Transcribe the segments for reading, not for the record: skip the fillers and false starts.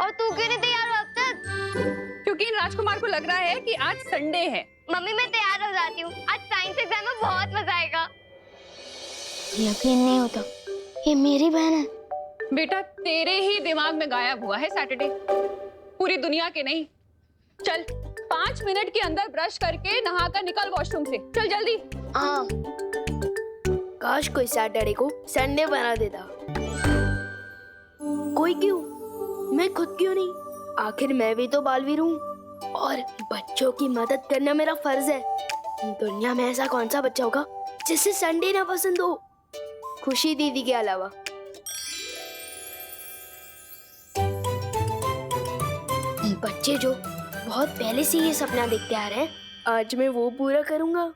और तू क्यों नहीं तैयार हो अब तक? क्योंकि इन राजकुमार को लग रहा है कि आज संडे है। मम्मी मैं तैयार हो जाती हूँ, आज साइंस एग्जाम में बहुत मजा आएगा। यकीन नहीं होता, ये मेरी बहन है। बेटा तेरे ही दिमाग में गायब हुआ है सैटरडे, पूरी दुनिया के नहीं। चल 5 मिनट के अंदर ब्रश करके नहाकर निकल वॉशरूम से, चल जल्दी। हाँ, काश कोई सैटरडे को संडे बना देता। कोई क्यों, मैं खुद क्यों नहीं? आखिर मैं भी तो बालवीर हूँ और बच्चों की मदद करना मेरा फर्ज है। दुनिया में ऐसा कौन सा बच्चा होगा जिसे संडे ना पसंद हो, खुशी दीदी के अलावा। बच्चे जो बहुत पहले से ये सपना देखते आ रहे हैं, आज मैं वो पूरा करूंगा।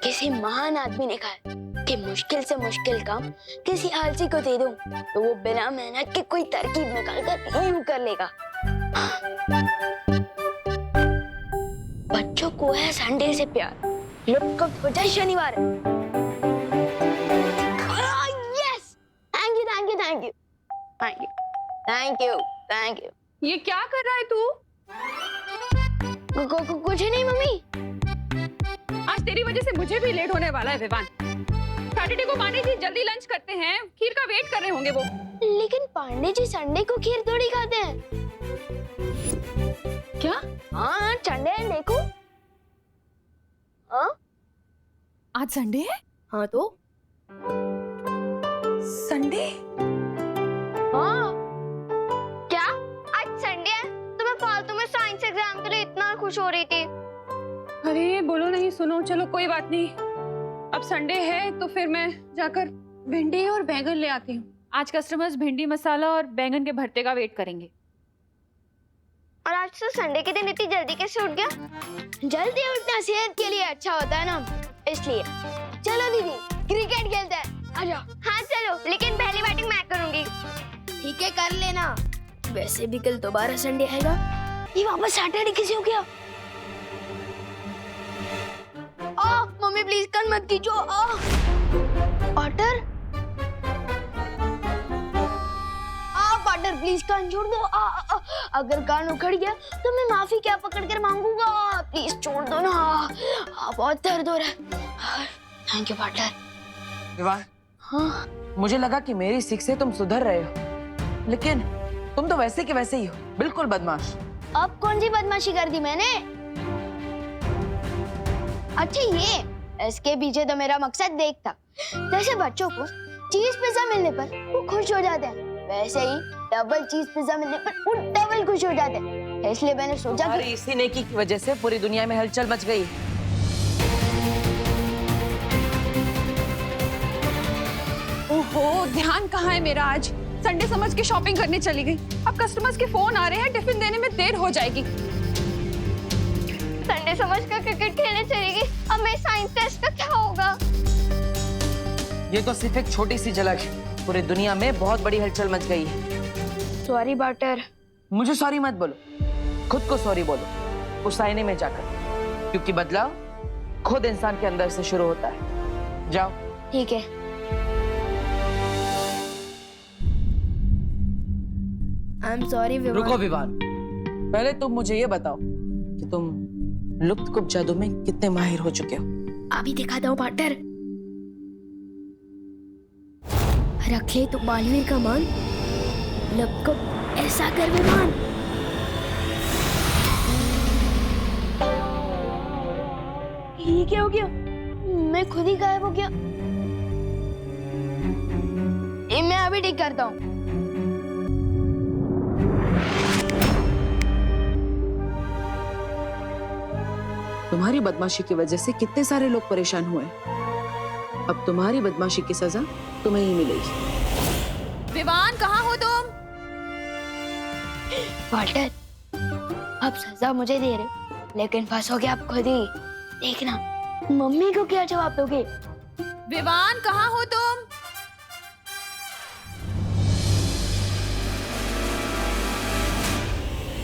किसी महान आदमी ने कहा कि मुश्किल से मुश्किल काम किसी आलसी को दे दूं तो वो बिना मेहनत के कोई तरकीब निकाल कर यूं कर लेगा। बच्चों को है संडे से प्यार, लुक हो जाए शनिवार। Yes, thank you thank you thank you thank you thank you thank you. ये क्या कर रहा है तू? कुछ नहीं मम्मी। आज तेरी वजह से मुझे भी लेट होने वाला है विवान। सैटरडे को पांडे जी जल्दी लंच करते हैं, खीर का वेट कर रहे होंगे वो। लेकिन पांडे जी संडे को खीर थोड़ी खाते हैं। क्या? हाँ संडे है, देखो। हाँ आज संडे है? हाँ तो संडे? हाँ। क्या आज संडे है? तो मैं फालतू में साइंस एग्जाम के लिए इतना खुश हो रही थी। अरे बोलो नहीं, सुनो, चलो कोई बात नहीं। अब संडे है तो फिर मैं जाकर भिंडी और बैंगन ले आती हूँ। आज कस्टमर्स भिंडी मसाला और बैंगन के भरते का वेट करेंगे। और आज तो संडे के दिन इतनी जल्दी कैसे उठ गया? जल्दी उठना सेहत के लिए अच्छा होता है ना, इसलिए। चलो दीदी क्रिकेट खेलते हैं, आ जाओ। हाँ चलो, लेकिन पहली बैटिंग मैं करूंगी। ठीक है कर लेना। वैसे भी कल दोबारा संडे आएगा। ये वापस सैटरडे कैसे हो गया? मम्मी प्लीज कान मत खींचो। पार्टनर, पार्टनर प्लीज कान छोड़ दो। अगर कान उखड़ गया तो मैं माफी क्या पकड़ कर मांगूंगा। प्लीज छोड़ दो ना, बहुत दर्द हो रहा है। Thank you partner. विवान, हाँ मुझे लगा कि मेरी सीख से तुम सुधर रहे हो, लेकिन तुम तो वैसे के वैसे ही हो, बिल्कुल बदमाश। अब कौन सी बदमाशी कर दी मैंने? अच्छा ये इसके पीछे तो मेरा मकसद देख था। जैसे बच्चों को चीज पिज्जा मिलने पर वो खुश हो जाते हैं, वैसे ही डबल चीज पिज्जा मिलने पर वो डबल खुश हो जाते हैं। इसलिए मैंने सोचा और कि इसी नेकी की वजह से पूरी दुनिया में हलचल मच गई। ओहो, ध्यान कहाँ है मेरा? आज संडे समझ के शॉपिंग करने चली गई। अब कस्टमर्स के फोन आ रहे हैं, टिफिन देने में देर हो जाएगी। संडे समझ कर क्रिकेट खेलने चलेगी, अब मेरे साइंस टेस्ट का क्या होगा? ये तो सिर्फ एक छोटी सी झलक है, पूरी दुनिया में बहुत बड़ी हलचल मच गई है। Sorry partner. मुझे सॉरी मत बोलो, खुद को सॉरी बोलो उस आईने में जाकर, क्योंकि बदलाव खुद इंसान के अंदर से शुरू होता है। जाओ। ठीक है। I am sorry Vivaan. रुको विवान, पहले तुम मुझे ये बताओ कि तुम लुप्त कुप जादू में कितने माहिर हो चुके हो? अभी दिखाता हूँ पार्टनर। रख ले तो बालवीर का मान, लपको ऐसा कर विमान। ये क्या हो गया? मैं खुद ही गायब हो गया। ये मैं अभी ठीक करता हूँ। तुम्हारी बदमाशी की वजह से कितने सारे लोग परेशान हुए। अब तुम्हारी बदमाशी की सजा तुम्हें ही मिलेगी। विवान कहाँ हो तुम? वाल्टर, अब सजा मुझे दे रहे, लेकिन फंसोगे आप खुद ही। देखना मम्मी को क्या जवाब दोगे। विवान कहाँ हो तुम?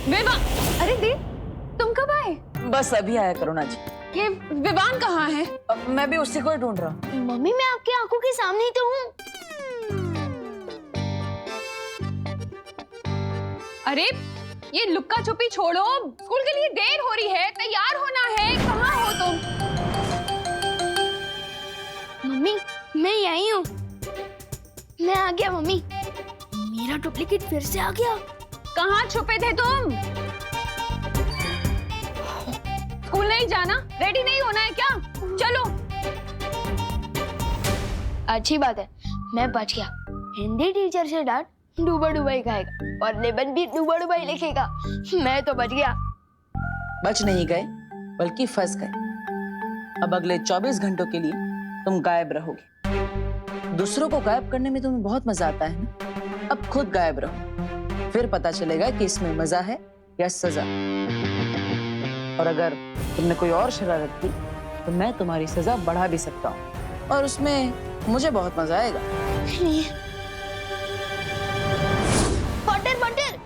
विवान, अरे दी, तुम कब आए? बस अभी आया करुणा जी। ये विवान कहाँ है? मैं भी उसी को ही ढूंढ रहा हूँ। मम्मी मैं आपकी आंखों के सामने ही तो हूँ। अरे ये लुक्का छुपी छोड़ो, स्कूल के लिए देर हो रही है, तैयार होना है। कहाँ हो तुम? मम्मी मैं यहीं हूँ। मैं आ गया मम्मी। मेरा डुप्लीकेट फिर से आ गया। कहाँ छुपे थे तुम? स्कूल नहीं जाना? रेडी नहीं होना है क्या? चलो। अच्छी बात है, मैं बच गया। हिंदी टीचर से डांट डूबा डुबाई खाएगा और निबंध भी डूबा डुबाई लिखेगा। मैं तो बच गया। बच नहीं गए बल्कि फंस गए। अब अगले 24 घंटों के लिए तुम गायब रहोगे। दूसरों को गायब करने में तुम्हें बहुत मजा आता है ना? अब खुद गायब रहो, फिर पता चलेगा कि इसमें मजा है या सजा। और अगर तुमने कोई और शरारत की तो मैं तुम्हारी सजा बढ़ा भी सकता हूँ और उसमें मुझे बहुत मजा आएगा। Potter Potter.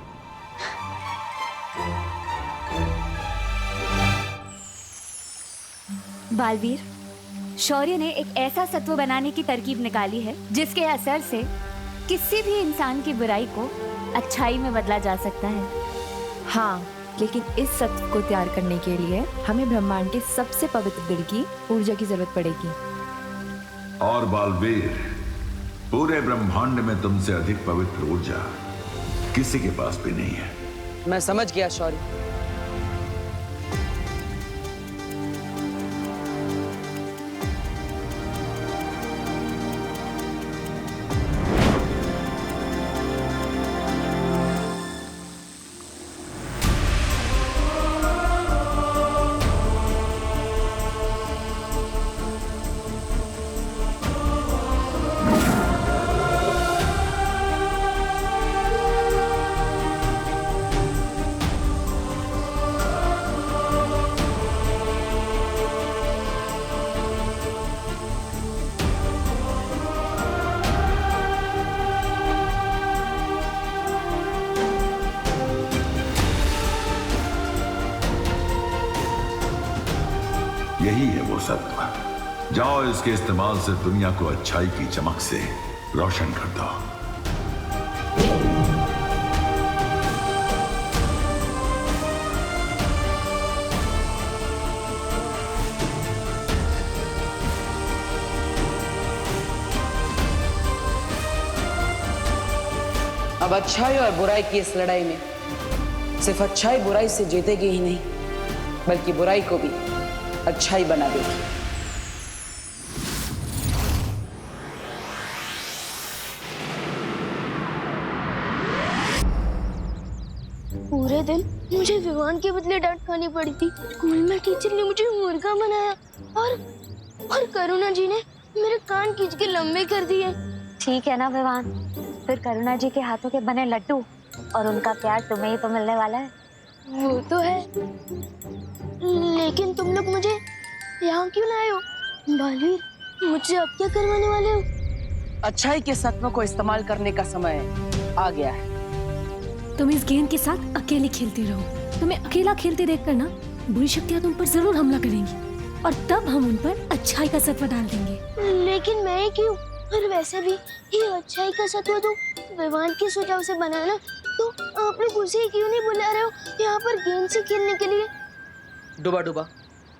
बालवीर, शौर्य ने एक ऐसा सत्व बनाने की तरकीब निकाली है जिसके असर से किसी भी इंसान की बुराई को अच्छाई में बदला जा सकता है। हाँ, लेकिन इस सत्व को तैयार करने के लिए हमें ब्रह्मांड के सबसे पवित्र दिल की ऊर्जा की जरूरत पड़ेगी। और बालवीर, पूरे ब्रह्मांड में तुमसे अधिक पवित्र ऊर्जा किसी के पास भी नहीं है। मैं समझ गया शौर्य। यही है वो सत्व। जाओ, इसके इस्तेमाल से दुनिया को अच्छाई की चमक से रोशन कर दो। अब अच्छाई और बुराई की इस लड़ाई में सिर्फ अच्छाई बुराई से जीतेगी ही नहीं, बल्कि बुराई को भी अच्छाई बना देगी। पूरे दिन मुझे विवान के बदले डांट खानी पड़ी थी। स्कूल में टीचर ने मुझे मुर्गा बनाया और करुणा जी ने मेरे कान खींच के लंबे कर दिए। ठीक है ना विवान, फिर करुणा जी के हाथों के बने लड्डू और उनका प्यार तुम्हें ही तो मिलने वाला है। वो तो है, लेकिन तुम लोग मुझे यहाँ क्यों लाए हो? बालवीर, मुझसे अब क्या करवाने वाले हो? अच्छाई के सत्व को इस्तेमाल करने का समय आ गया है। तुम इस गेंद के साथ अकेले खेलते रहो। तुम्हें अकेला खेलते देखकर ना बुरी शक्तियाँ तुम पर जरूर हमला करेंगी और तब हम उन पर अच्छाई का सत्व डाल देंगे। लेकिन मैं क्यों? और वैसे भी ये अच्छाई का सत्व तो विवान के सुझाव से बना ना, तो आप लोग उसे क्यों नहीं बुला रहे हो यहाँ पर गेंद से खेलने के लिए? डुबा डुबा,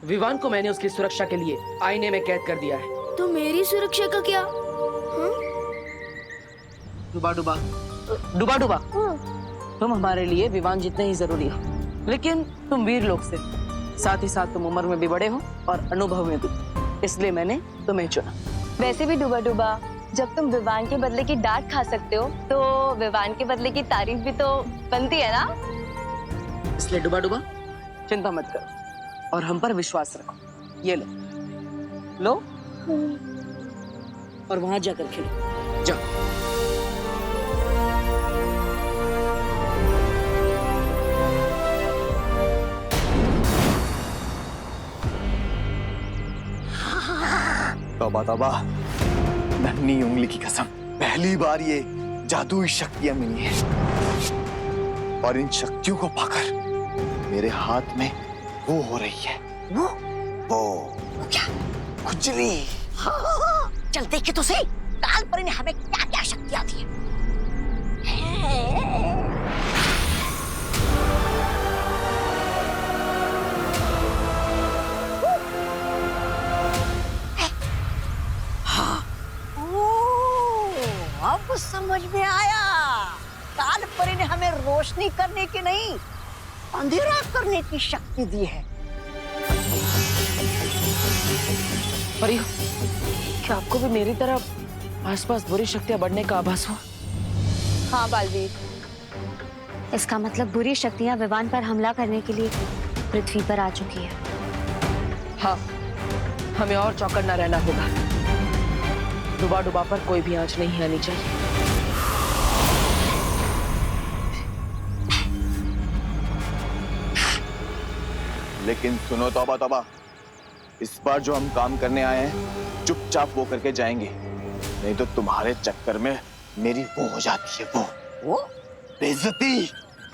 विवान को मैंने उसकी सुरक्षा के लिए आईने में कैद कर दिया है। तो मेरी सुरक्षा का क्या? डुबा डुबा, डुबा डुबा, तुम हमारे लिए विवान जितने ही जरूरी हो, लेकिन तुम वीर लोग से, साथ ही साथ तुम उम्र में भी बड़े हो और अनुभव में भी, इसलिए मैंने तुम्हें चुना। वैसे भी डुबा डुबा, जब तुम विवान के बदले की डांट खा सकते हो तो विवान के बदले की तारीफ भी तो बनती है ना? इसलिए डुबा डुबा, चिंता मत करो और हम पर विश्वास रखो। ये लो, लो और वहां जाकर खेलो। जाओ। तौबा तौबा, नन्ही उंगली की कसम, पहली बार ये जादुई शक्तियां मिली हैं और इन शक्तियों को पाकर मेरे हाथ में वो हो रही है। वो क्या? खुजली। चल देखे तो सही, काल परी ने हमें क्या क्या शक्तियां दी है। रोशनी करने की नहीं, अंधेरा करने की शक्ति दी है। परियों, क्या आपको भी मेरी तरह आसपास बुरी शक्तियां बढ़ने का आभास हुआ? हाँ बालवीर, इसका मतलब बुरी शक्तियां विवान पर हमला करने के लिए पृथ्वी पर आ चुकी है। हाँ, हमें और चौकन्ना रहना होगा। डुबा डुबा पर कोई भी आंच नहीं आनी चाहिए। लेकिन सुनो तौबा तौबा, इस बार जो हम काम करने आए हैं चुपचाप वो करके जाएंगे, नहीं तो तुम्हारे चक्कर में मेरी वो हो जाती है, वो बेइज्जती।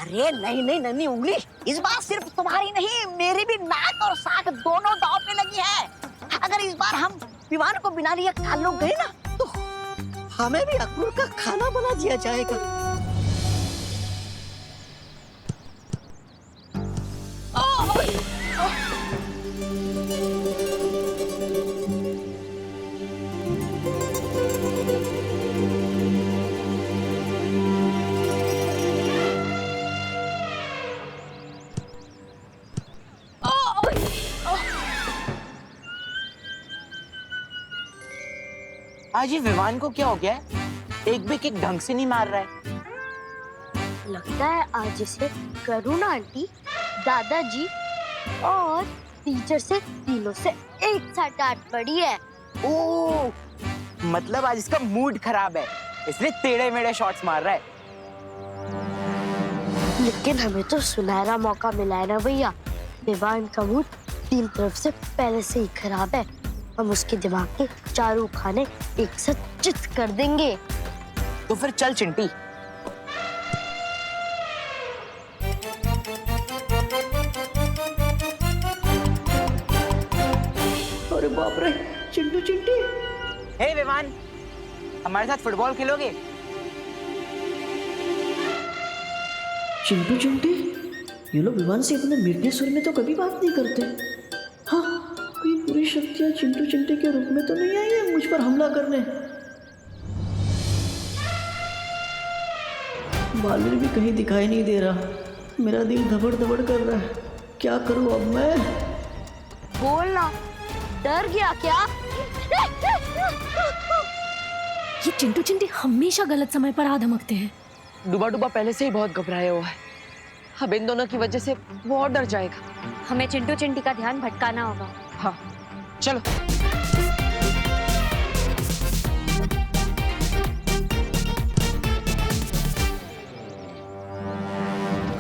अरे नहीं नहीं नन्ही उंगली, इस बार सिर्फ तुम्हारी नहीं, मेरी भी नाक और साख दोनों दांव पे लगी है। अगर इस बार हम विवान को बिना लिए ताल्लुक गए ना, तो हमें भी अक्रूर का खाना बना दिया जाएगा। आज ये विवान को क्या हो गया है? एक भी किक ढंग से नहीं मार रहा है। लगता है आज इसे करुणा आंटी, दादाजी और टीचर से तीनों से एक साथ डांट पड़ी है। ओह, मतलब आज इसका मूड खराब है, इसलिए टेढ़े मेढ़े शॉट्स मार रहा है। लेकिन हमें तो सुनहरा मौका मिला है ना भैया। विवान का मूड तीन तरफ से पहले से ही खराब है। हम उसके दिमाग के चारों खाने एक साथ चित कर देंगे। तो फिर चल चिंटी। अरे बाप रे, चिंटू चिंटी। हे विवान, हमारे साथ फुटबॉल खेलोगे? चिंटू चिंटी, ये लोग विवान से इतने मीठे सुर में तो कभी बात नहीं करते। हाँ, कोई बुरी शक्तियां चिंटू चिंटी के रूप में तो नहीं आई है मुझ पर हमला करने। बालवीर भी कहीं दिखाई नहीं दे रहा। मेरा दिल धबड़ धबड़ कर रहा है। क्या करूं अब मैं? बोलना, डर गया क्या? ये चिंटू चिंटी हमेशा गलत समय पर आ धमकते हैं। डुबा डुबा पहले से ही बहुत घबराया हुआ है। अब इन दोनों की वजह से वो और डर जाएगा। हमें चिंटू चिंटी का ध्यान भटकाना होगा। हाँ, चलो।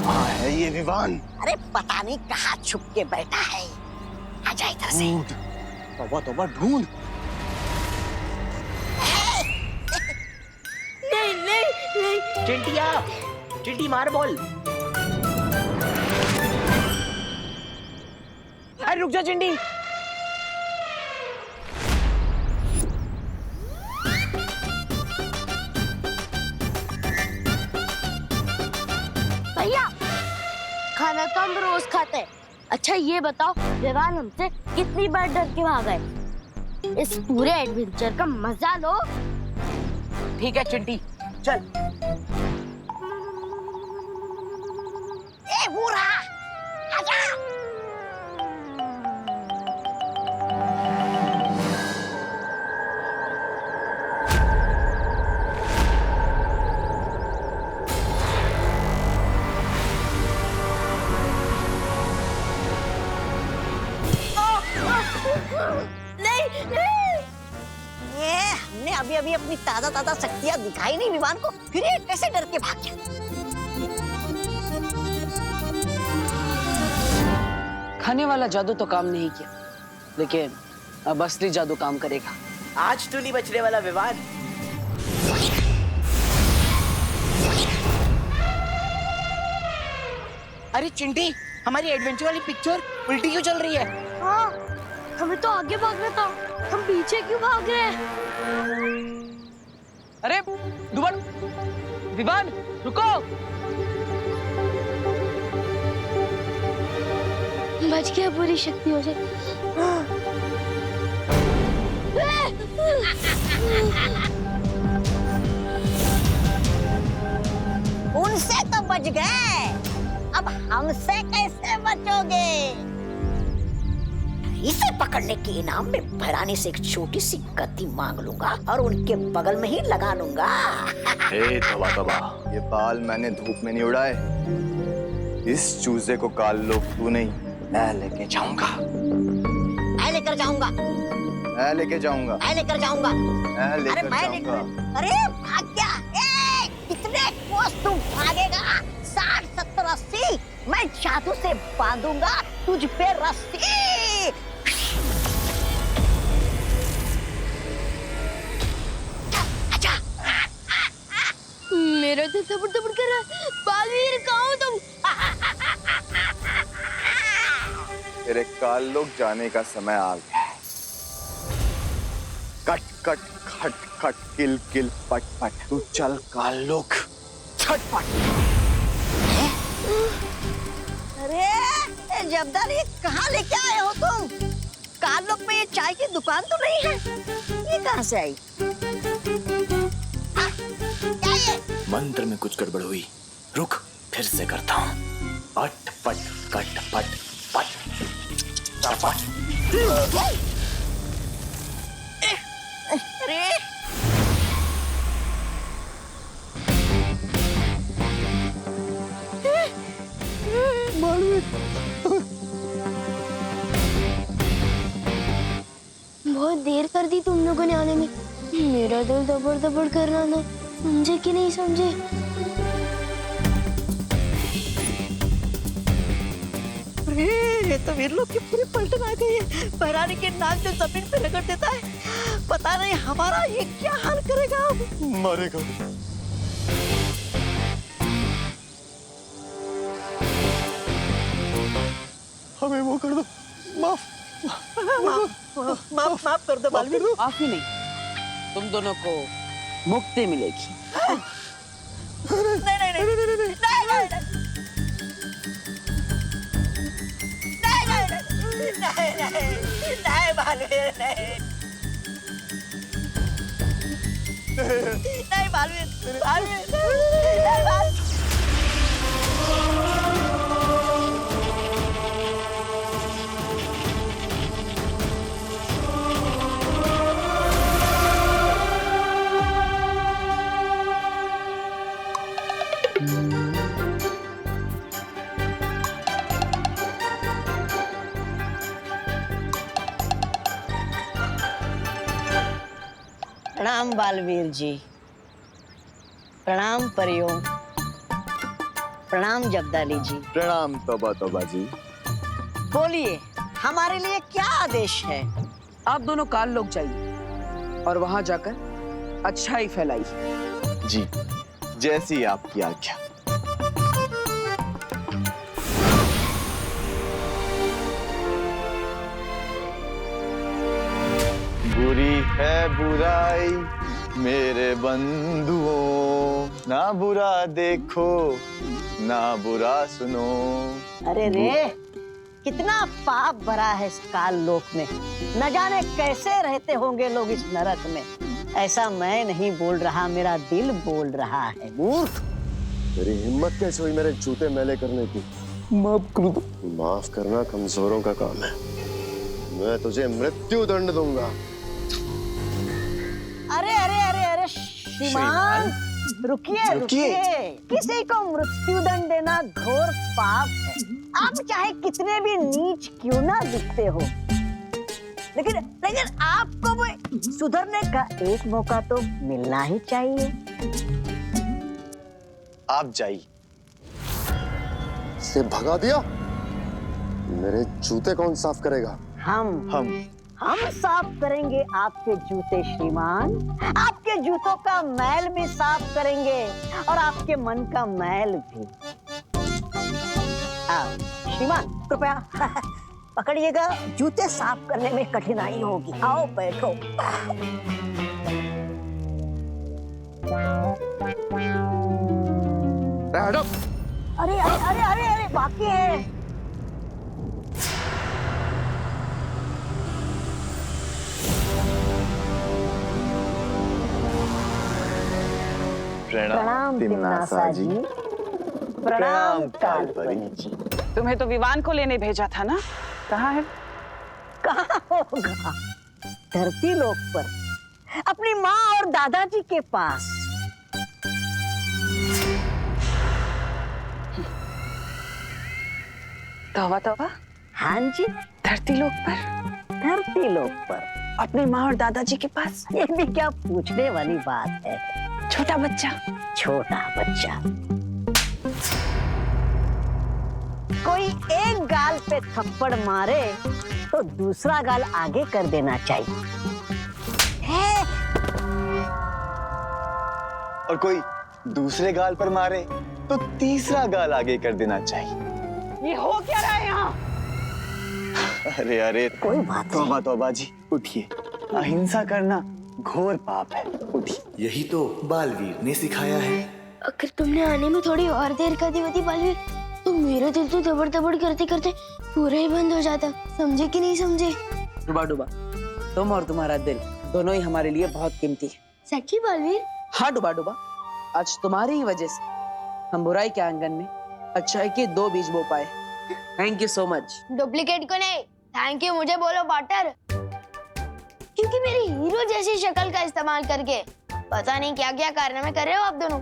हाँ है ये विवान। अरे पता नहीं कहाँ छुप के बैठा है। आजा इधर से। तौबा तौबा ढूंढ। नहीं नहीं नहीं। चिंटिया, चिंटी मार बॉल। अरे रुक जा चिंटी। भैया, खाना तो हम रोज खाते हैं। अच्छा ये बताओ, विवान हमसे कितनी बार डर के भागा है? इस पूरे एडवेंचर का मजा लो। ठीक है चिंटी, चल। ए वो रहा, आजा। नहीं नहीं। ये हमने अभी अभी अपनी ताजा ताजा शक्तियां दिखाई नहीं विवान को, फिर ये कैसे डर के भाग गया? खाने वाला जादू तो काम नहीं किया, लेकिन अब असली जादू काम करेगा। आज तो नहीं बचने वाला विवान। अरे चिंटी, हमारी एडवेंचर वाली पिक्चर उल्टी क्यों चल रही है? हाँ, हमें तो आगे भागना था, हम पीछे क्यों भाग रहे हैं? अरे डुबा, विवान रुको। बच गया बुरी शक्तियों से। उनसे तो बच गए, अब हमसे कैसे बचोगे? इसे पकड़ने के इनाम में भराने से एक छोटी सी गद्दी मांग लूंगा और उनके बगल में ही लगा लूंगा। ए तबा तबा, ये बाल मैंने धूप में नहीं उड़ाए। इस चूजे को काल लो तू नहीं, मैं लेके जाऊंगा। मैं लेकर जाऊंगा, मैं लेके जाऊंगा, मैं लेकर जाऊंगा। मैं अरे लेकर मैं जाऊंगा। लेकर, अरे भाग गया। ए, कितने कोस तू भागेगा? 60, 70, 80? मैं जादू से बांधूंगा तुझ पे रस्सी। मेरा दिल धबड़ धबड़ कर रहा है। बालवीर कहाँ हो तुम? तेरे काल लोग जाने का समय आ गया है। कट कट खट खट किल किल पट पट, तू चल काल लोग छटपट। अरे जब्दार, ये कहाँ लेके आए हो तुम? कालोक में ये चाय की दुकान तो नहीं है, ये कहाँ से आई? क्या ये? मंत्र में कुछ गड़बड़ हुई, रुक फिर से करता हूँ। पट पट कट पट पट चपट। अरे बहुत देर कर दी तुम लोगों ने आने में। मेरा दिल दबड़ दबड़ कर रहा था, समझे कि नहीं समझे? अरे ये तो वीर लोग की पूरी पलटन आ गई है। बहरानी के नाक जो जमीन पे रगड़ देता है, पता नहीं हमारा ये क्या हाल करेगा अब। मरेगा। हमें वो कर दो, माफ माफ कर दो बालवीर। माफी नहीं, तुम दोनों को मुक्ति मिलेगी। नहीं नहीं नहीं नहीं नहीं नहीं बालवीर, नहीं बालवीर, बालवीर नहीं बालवीर। प्रणाम बालवीर जी, प्रणाम परियों, प्रणाम जब्दाली जी। प्रणाम तोबा तोबा जी। बोलिए, हमारे लिए क्या आदेश है? आप दोनों काल लोग जाइए और वहां जाकर अच्छाई फैलाइए। जी, जैसी आपकी आज्ञा। बुरी है बुराई मेरे बंधुओं, ना बुरा देखो ना बुरा सुनो। अरे रे, कितना पाप भरा है इस काल लोक में। न जाने कैसे रहते होंगे लोग इस नरक में। ऐसा मैं नहीं बोल रहा, मेरा दिल बोल रहा है। मूर्ख, तेरी हिम्मत कैसे हुई मेरे जूते मैले करने की? माफ कर दो। माफ करना कमजोरों का काम है, मैं तुझे मृत्यु दंड दूंगा। अरे अरे अरे अरे श्रीमान, रुकिए रुकिए। किसी को मृत्यु दंड देना घोर पाप है। आप चाहे कितने भी नीच क्यों ना दिखते हो, लेकिन लेकिन आपको भी सुधरने का एक मौका तो मिलना ही चाहिए। आप जाइए। से भगा दिया? मेरे जूते कौन साफ करेगा? हम साफ करेंगे आपके जूते श्रीमान। आपके जूतों का मैल भी साफ करेंगे और आपके मन का मैल भी। श्रीमान कृपया पकड़िएगा, जूते साफ करने में कठिनाई होगी। आओ बैठो। अरे अरे अरे अरे अरे बाकी है। प्रणाम तिम्नासा जी। प्रणाम काल्पनिक जी। तुम्हें तो विवान को लेने भेजा था ना, कहाँ है? कहाँ होगा, धरती लोक पर अपनी माँ और दादाजी के पास। तौबा तौबा। हाँ जी, धरती लोक पर, धरती लोक पर अपनी माँ और दादाजी के पास। ये भी क्या पूछने वाली बात है। छोटा बच्चा, छोटा बच्चा। कोई एक गाल पे थप्पड़ मारे तो दूसरा गाल आगे कर देना चाहिए है? और कोई दूसरे गाल पर मारे तो तीसरा गाल आगे कर देना चाहिए। ये हो क्या रहा है यहाँ? अरे अरे कोई बात नहीं। तौबा तौबा जी, उठिए। अहिंसा करना घोर पाप है, उठिए। यही तो बालवीर ने सिखाया है। अगर तुमने आने में थोड़ी और देर कर दी होती बालवीर, तो मेरा दिल तो दबड़ दबड़ करते करते पूरा ही बंद हो जाता। समझे कि नहीं समझे? डुबा डुबा, तुम और तुम्हारा दिल दोनों ही हमारे लिए बहुत कीमती है। सच्ची बालवीर? हाँ डुबा डुबा, आज तुम्हारी ही वजह से हम बुराई के आंगन में अच्छाई के 2 बीज बो पाए। Thank you so much. Duplicate को नहीं, थैंक यू मुझे बोलो पार्टनर, क्योंकि मेरी हीरो जैसी शक्ल का इस्तेमाल करके पता नहीं क्या क्या कारनामे कर रहे हो आप दोनों।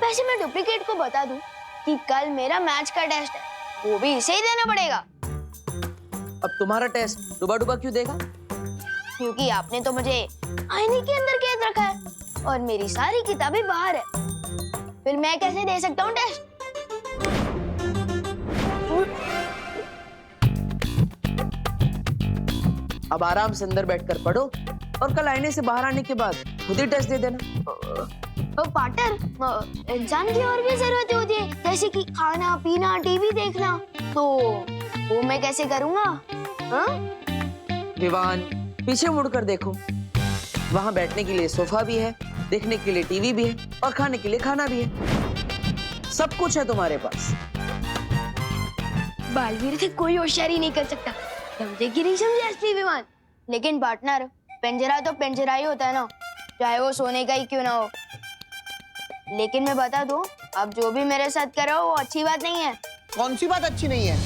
वैसे मैं डुप्लीकेट को बता दूं कि कल मेरा मैच का टेस्ट है, वो भी इसे ही देना पड़ेगा। अब तुम्हारा टेस्ट डुबा डुबा क्यों देगा? क्योंकि आपने तो मुझे आईने के अंदर कैद रखा है और मेरी सारी किताबें बाहर है, फिर मैं कैसे दे सकता हूँ टेस्ट? अब आराम से अंदर बैठकर पढ़ो और कल आईने से बाहर आने के बाद खुद ही टेस्ट दे देना। पार्टनर, इंसान की और भी जरूरतें होती है, जैसे कि खाना पीना, टीवी देखना, तो वो मैं कैसे करूँगा? हाँ? विवान, पीछे मुड़कर देखो, वहाँ बैठने के लिए सोफा भी है, देखने के लिए टीवी भी है और खाने के लिए खाना भी है। सब कुछ है तुम्हारे पास। बालवीर से कोई होशियारी नहीं कर सकता, समझे कि नहीं समझे असली विमान? लेकिन पार्टनर, पिंजरा तो पिंजरा ही होता है ना, चाहे वो सोने का ही क्यों ना हो। लेकिन मैं बता दूं, अब जो भी मेरे साथ कर रहा हो वो अच्छी बात नहीं है। कौन सी बात अच्छी नहीं है?